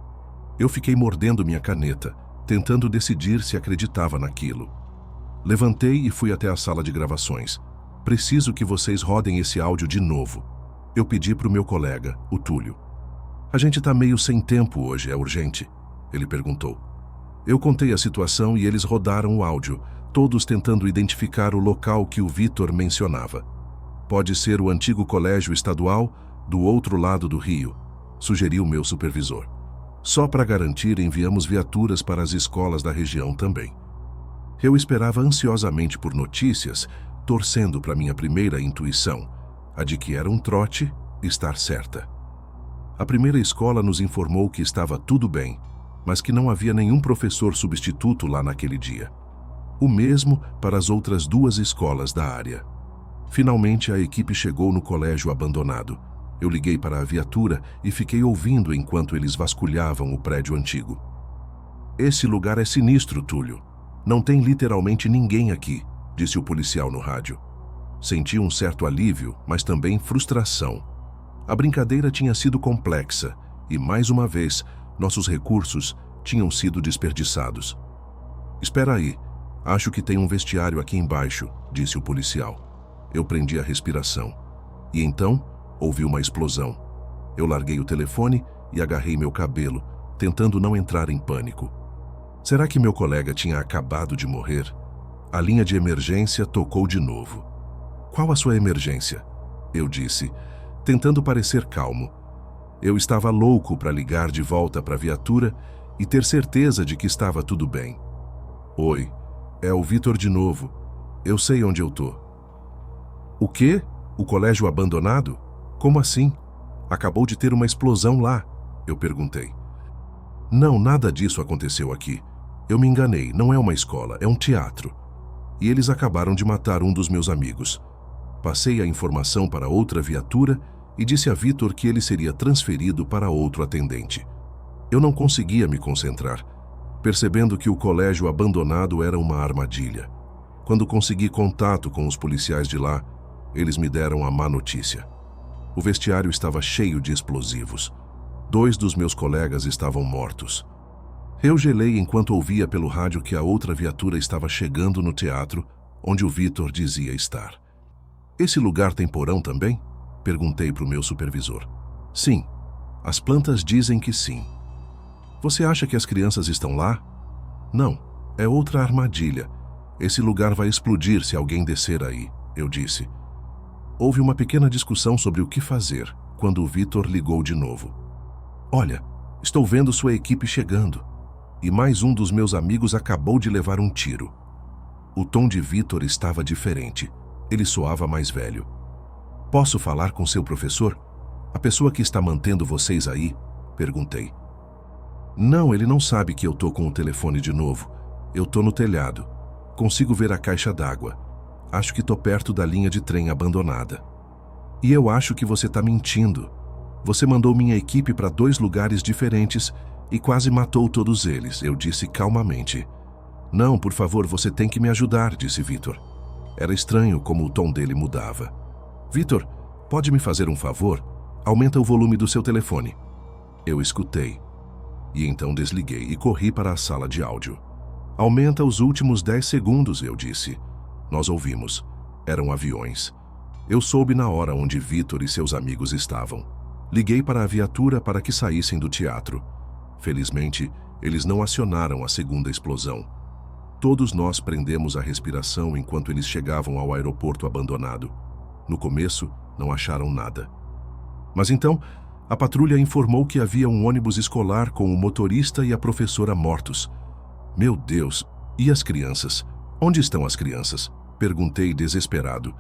Eu fiquei mordendo minha caneta, tentando decidir se acreditava naquilo. Levantei e fui até a sala de gravações. Preciso que vocês rodem esse áudio de novo. Eu pedi para o meu colega, o Túlio. A gente tá meio sem tempo hoje, é urgente? Ele perguntou. Eu contei a situação e eles rodaram o áudio, todos tentando identificar o local que o Vitor mencionava. Pode ser o antigo colégio estadual do outro lado do rio, sugeriu meu supervisor. Só para garantir, enviamos viaturas para as escolas da região também. Eu esperava ansiosamente por notícias, torcendo para minha primeira intuição, a de que era um trote, estar certa. A primeira escola nos informou que estava tudo bem, mas que não havia nenhum professor substituto lá naquele dia. O mesmo para as outras duas escolas da área. Finalmente, a equipe chegou no colégio abandonado. Eu liguei para a viatura e fiquei ouvindo enquanto eles vasculhavam o prédio antigo. Esse lugar é sinistro, Túlio. Não tem literalmente ninguém aqui, disse o policial no rádio. Senti um certo alívio, mas também frustração. A brincadeira tinha sido complexa e, mais uma vez, nossos recursos tinham sido desperdiçados. Espera aí, acho que tem um vestiário aqui embaixo, disse o policial. Eu prendi a respiração. E então, ouvi uma explosão. Eu larguei o telefone e agarrei meu cabelo, tentando não entrar em pânico. Será que meu colega tinha acabado de morrer? A linha de emergência tocou de novo. Qual a sua emergência? Eu disse, tentando parecer calmo. Eu estava louco para ligar de volta para a viatura e ter certeza de que estava tudo bem. Oi, é o Vitor de novo. Eu sei onde eu tô. O quê? O colégio abandonado? Como assim? Acabou de ter uma explosão lá, eu perguntei. Não, nada disso aconteceu aqui. Eu me enganei, não é uma escola, é um teatro. E eles acabaram de matar um dos meus amigos. Passei a informação para outra viatura e disse a Vitor que ele seria transferido para outro atendente. Eu não conseguia me concentrar, percebendo que o colégio abandonado era uma armadilha. Quando consegui contato com os policiais de lá, eles me deram a má notícia. O vestiário estava cheio de explosivos. 2 dos meus colegas estavam mortos. Eu gelei enquanto ouvia pelo rádio que a outra viatura estava chegando no teatro, onde o Vitor dizia estar. Esse lugar tem porão também? Perguntei para o meu supervisor. Sim, as plantas dizem que sim. Você acha que as crianças estão lá? Não, é outra armadilha. Esse lugar vai explodir se alguém descer aí, eu disse. Houve uma pequena discussão sobre o que fazer quando o Vitor ligou de novo. Olha, estou vendo sua equipe chegando. E mais um dos meus amigos acabou de levar um tiro. O tom de Vitor estava diferente. Ele soava mais velho. Posso falar com seu professor? A pessoa que está mantendo vocês aí? Perguntei. Não, ele não sabe que eu tô com o telefone de novo. Eu tô no telhado. Consigo ver a caixa d'água. Acho que tô perto da linha de trem abandonada. E eu acho que você tá mentindo. Você mandou minha equipe para 2 lugares diferentes e quase matou todos eles, eu disse calmamente. Não, por favor, você tem que me ajudar, disse Vitor. Era estranho como o tom dele mudava. Vitor, pode me fazer um favor? Aumenta o volume do seu telefone. Eu escutei. E então desliguei e corri para a sala de áudio. Aumenta os últimos 10 segundos, eu disse. Nós ouvimos. Eram aviões. Eu soube na hora onde Vitor e seus amigos estavam. Liguei para a viatura para que saíssem do teatro. Felizmente, eles não acionaram a segunda explosão. Todos nós prendemos a respiração enquanto eles chegavam ao aeroporto abandonado. No começo, não acharam nada. Mas então, a patrulha informou que havia um ônibus escolar com o motorista e a professora mortos. Meu Deus, e as crianças? Onde estão as crianças? Perguntei desesperado.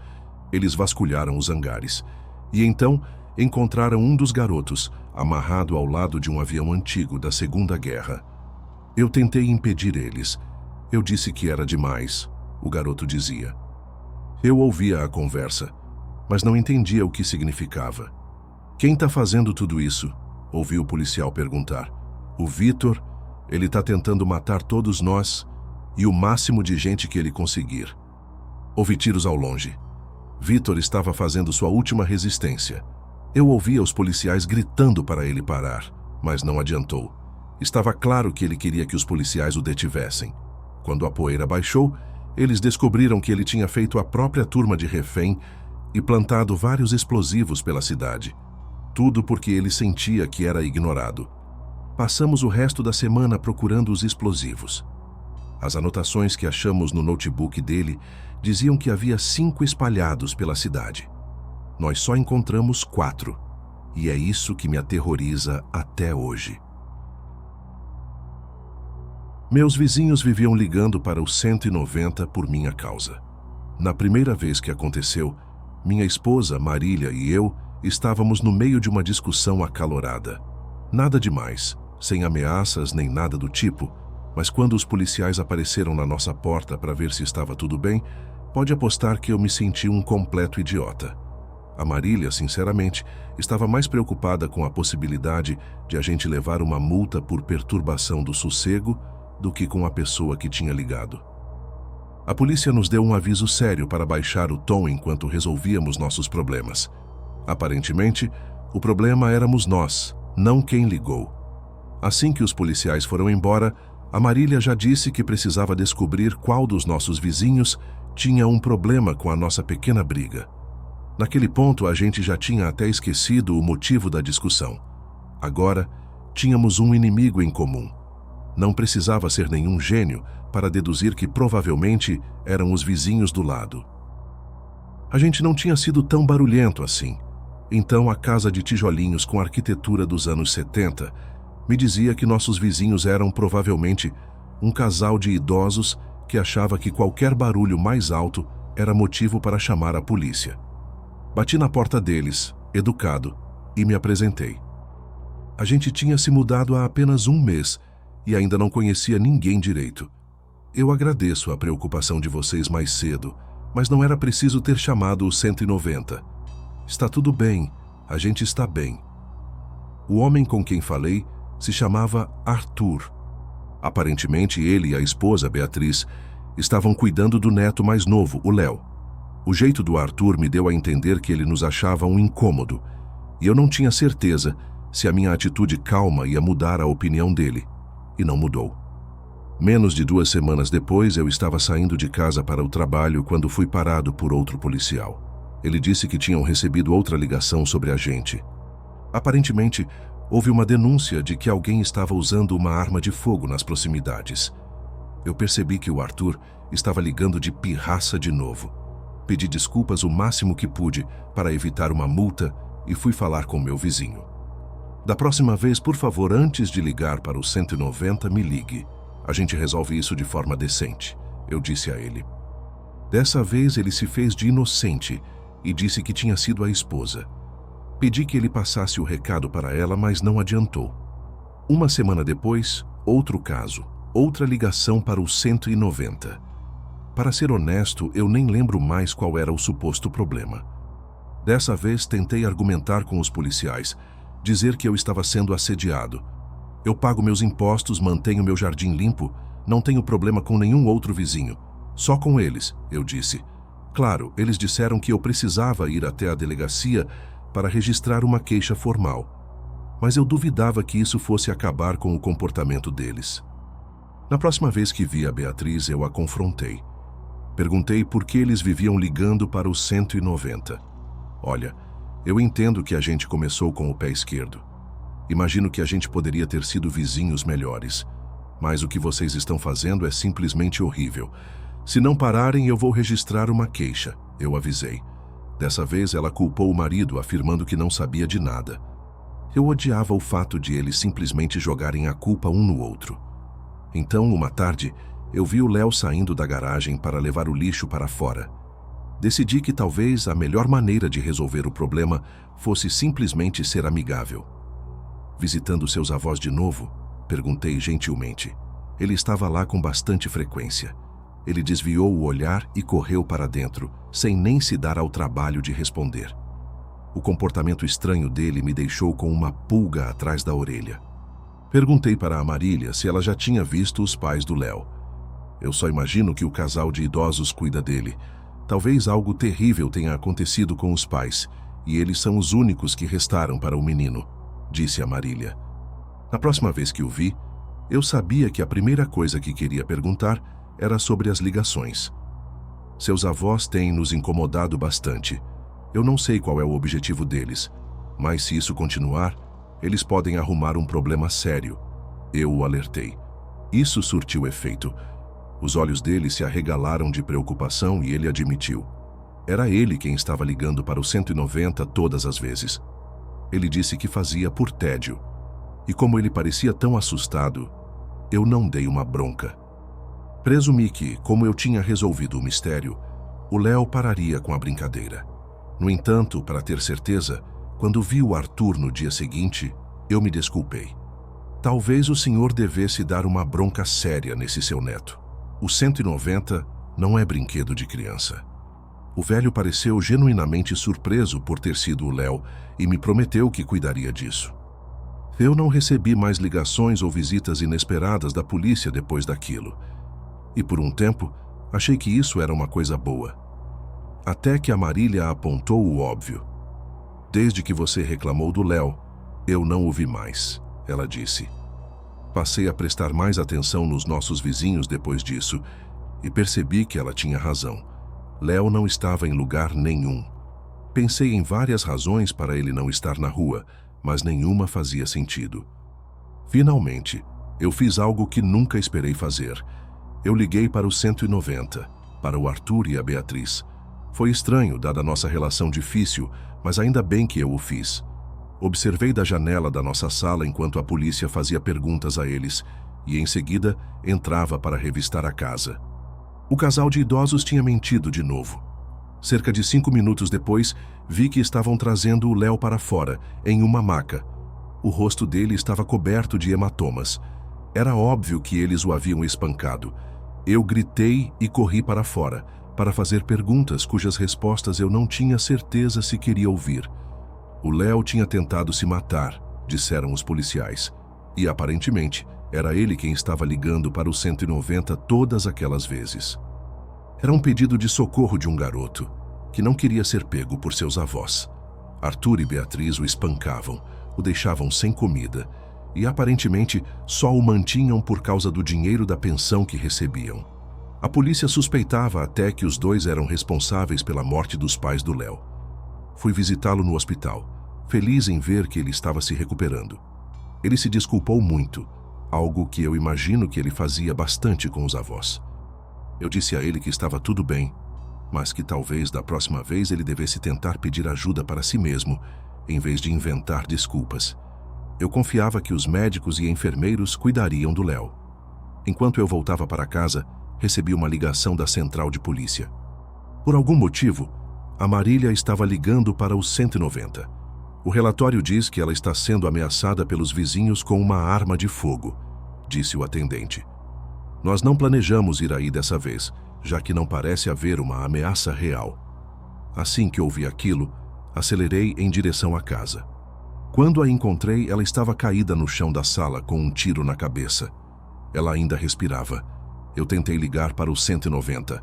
Eles vasculharam os hangares. E então, encontraram um dos garotos, amarrado ao lado de um avião antigo da Segunda Guerra. Eu tentei impedir eles. Eu disse que era demais, o garoto dizia. Eu ouvia a conversa, mas não entendia o que significava. Quem está fazendo tudo isso? Ouvi o policial perguntar. O Vitor, ele está tentando matar todos nós e o máximo de gente que ele conseguir. Ouvi tiros ao longe. Vitor estava fazendo sua última resistência. Eu ouvia os policiais gritando para ele parar, mas não adiantou. Estava claro que ele queria que os policiais o detivessem. Quando a poeira baixou, eles descobriram que ele tinha feito a própria turma de refém e plantado vários explosivos pela cidade. Tudo porque ele sentia que era ignorado. Passamos o resto da semana procurando os explosivos. As anotações que achamos no notebook dele diziam que havia 5 espalhados pela cidade. Nós só encontramos 4, e é isso que me aterroriza até hoje. Meus vizinhos viviam ligando para o 190 por minha causa. Na primeira vez que aconteceu, minha esposa, Marília, e eu estávamos no meio de uma discussão acalorada. Nada demais, sem ameaças nem nada do tipo, mas quando os policiais apareceram na nossa porta para ver se estava tudo bem, pode apostar que eu me senti um completo idiota. A Marília, sinceramente, estava mais preocupada com a possibilidade de a gente levar uma multa por perturbação do sossego do que com a pessoa que tinha ligado. A polícia nos deu um aviso sério para baixar o tom enquanto resolvíamos nossos problemas. Aparentemente, o problema éramos nós, não quem ligou. Assim que os policiais foram embora, a Marília já disse que precisava descobrir qual dos nossos vizinhos tinha um problema com a nossa pequena briga. Naquele ponto, a gente já tinha até esquecido o motivo da discussão. Agora, tínhamos um inimigo em comum. Não precisava ser nenhum gênio para deduzir que provavelmente eram os vizinhos do lado. A gente não tinha sido tão barulhento assim. Então, a casa de tijolinhos com arquitetura dos anos 70 me dizia que nossos vizinhos eram provavelmente um casal de idosos que achava que qualquer barulho mais alto era motivo para chamar a polícia. Bati na porta deles, educado, e me apresentei. A gente tinha se mudado há apenas um mês e ainda não conhecia ninguém direito. Eu agradeço a preocupação de vocês mais cedo, mas não era preciso ter chamado o 190. Está tudo bem, a gente está bem. O homem com quem falei se chamava Arthur. Aparentemente, ele e a esposa, Beatriz, estavam cuidando do neto mais novo, o Léo. O jeito do Arthur me deu a entender que ele nos achava um incômodo, e eu não tinha certeza se a minha atitude calma ia mudar a opinião dele, e não mudou. Menos de 2 semanas depois, eu estava saindo de casa para o trabalho quando fui parado por outro policial. Ele disse que tinham recebido outra ligação sobre a gente. Aparentemente, houve uma denúncia de que alguém estava usando uma arma de fogo nas proximidades. Eu percebi que o Arthur estava ligando de pirraça de novo. Pedi desculpas o máximo que pude para evitar uma multa e fui falar com meu vizinho. Da próxima vez, por favor, antes de ligar para o 190, me ligue. A gente resolve isso de forma decente, eu disse a ele. Dessa vez ele se fez de inocente e disse que tinha sido a esposa. Pedi que ele passasse o recado para ela, mas não adiantou. Uma semana depois, outro caso, outra ligação para o 190. Para ser honesto, eu nem lembro mais qual era o suposto problema. Dessa vez tentei argumentar com os policiais, dizer que eu estava sendo assediado. Eu pago meus impostos, mantenho meu jardim limpo, não tenho problema com nenhum outro vizinho. Só com eles, eu disse. Claro, eles disseram que eu precisava ir até a delegacia para registrar uma queixa formal. Mas eu duvidava que isso fosse acabar com o comportamento deles. Na próxima vez que vi a Beatriz, eu a confrontei. Perguntei por que eles viviam ligando para o 190. Olha, eu entendo que a gente começou com o pé esquerdo. Imagino que a gente poderia ter sido vizinhos melhores. Mas o que vocês estão fazendo é simplesmente horrível. Se não pararem, eu vou registrar uma queixa, eu avisei. Dessa vez, ela culpou o marido, afirmando que não sabia de nada. Eu odiava o fato de eles simplesmente jogarem a culpa um no outro. Então, uma tarde, eu vi o Léo saindo da garagem para levar o lixo para fora. Decidi que talvez a melhor maneira de resolver o problema fosse simplesmente ser amigável. Visitando seus avós de novo, perguntei gentilmente. Ele estava lá com bastante frequência. Ele desviou o olhar e correu para dentro, sem nem se dar ao trabalho de responder. O comportamento estranho dele me deixou com uma pulga atrás da orelha. Perguntei para a Marília se ela já tinha visto os pais do Léo. Eu só imagino que o casal de idosos cuida dele. Talvez algo terrível tenha acontecido com os pais, e eles são os únicos que restaram para o menino, disse a Marília. Na próxima vez que o vi, eu sabia que a primeira coisa que queria perguntar era sobre as ligações. Seus avós têm nos incomodado bastante. Eu não sei qual é o objetivo deles, mas se isso continuar, eles podem arrumar um problema sério. Eu o alertei. Isso surtiu efeito. Os olhos dele se arregalaram de preocupação e ele admitiu. Era ele quem estava ligando para o 190 todas as vezes. Ele disse que fazia por tédio. E como ele parecia tão assustado, eu não dei uma bronca. Presumi que, como eu tinha resolvido o mistério, o Léo pararia com a brincadeira. No entanto, para ter certeza, quando vi o Arthur no dia seguinte, eu me desculpei. Talvez o senhor devesse dar uma bronca séria nesse seu neto. O 190 não é brinquedo de criança. O velho pareceu genuinamente surpreso por ter sido o Léo e me prometeu que cuidaria disso. Eu não recebi mais ligações ou visitas inesperadas da polícia depois daquilo. E por um tempo, achei que isso era uma coisa boa. Até que a Marília apontou o óbvio. Desde que você reclamou do Léo, eu não o vi mais, ela disse. Passei a prestar mais atenção nos nossos vizinhos depois disso e percebi que ela tinha razão. Léo não estava em lugar nenhum. Pensei em várias razões para ele não estar na rua, mas nenhuma fazia sentido. Finalmente, eu fiz algo que nunca esperei fazer. Eu liguei para o 190, para o Arthur e a Beatriz. Foi estranho, dada a nossa relação difícil, mas ainda bem que eu o fiz. Observei da janela da nossa sala enquanto a polícia fazia perguntas a eles e, em seguida, entrava para revistar a casa. O casal de idosos tinha mentido de novo. Cerca de 5 minutos depois, vi que estavam trazendo o Léo para fora, em uma maca. O rosto dele estava coberto de hematomas. Era óbvio que eles o haviam espancado. Eu gritei e corri para fora, para fazer perguntas cujas respostas eu não tinha certeza se queria ouvir. O Léo tinha tentado se matar, disseram os policiais. E, aparentemente, era ele quem estava ligando para o 190 todas aquelas vezes. Era um pedido de socorro de um garoto, que não queria ser pego por seus avós. Arthur e Beatriz o espancavam, o deixavam sem comida, e aparentemente só o mantinham por causa do dinheiro da pensão que recebiam. A polícia suspeitava até que os dois eram responsáveis pela morte dos pais do Léo. Fui visitá-lo no hospital, feliz em ver que ele estava se recuperando. Ele se desculpou muito, algo que eu imagino que ele fazia bastante com os avós. Eu disse a ele que estava tudo bem, mas que talvez da próxima vez ele devesse tentar pedir ajuda para si mesmo, em vez de inventar desculpas. Eu confiava que os médicos e enfermeiros cuidariam do Léo. Enquanto eu voltava para casa, recebi uma ligação da central de polícia. Por algum motivo, a Marília estava ligando para o 190. O relatório diz que ela está sendo ameaçada pelos vizinhos com uma arma de fogo, disse o atendente. Nós não planejamos ir aí dessa vez, já que não parece haver uma ameaça real. Assim que ouvi aquilo, acelerei em direção à casa. Quando a encontrei, ela estava caída no chão da sala com um tiro na cabeça. Ela ainda respirava. Eu tentei ligar para o 190,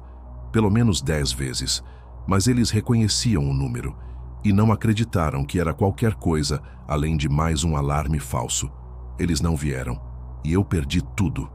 pelo menos 10 vezes, mas eles reconheciam o número e não acreditaram que era qualquer coisa além de mais um alarme falso. Eles não vieram e eu perdi tudo.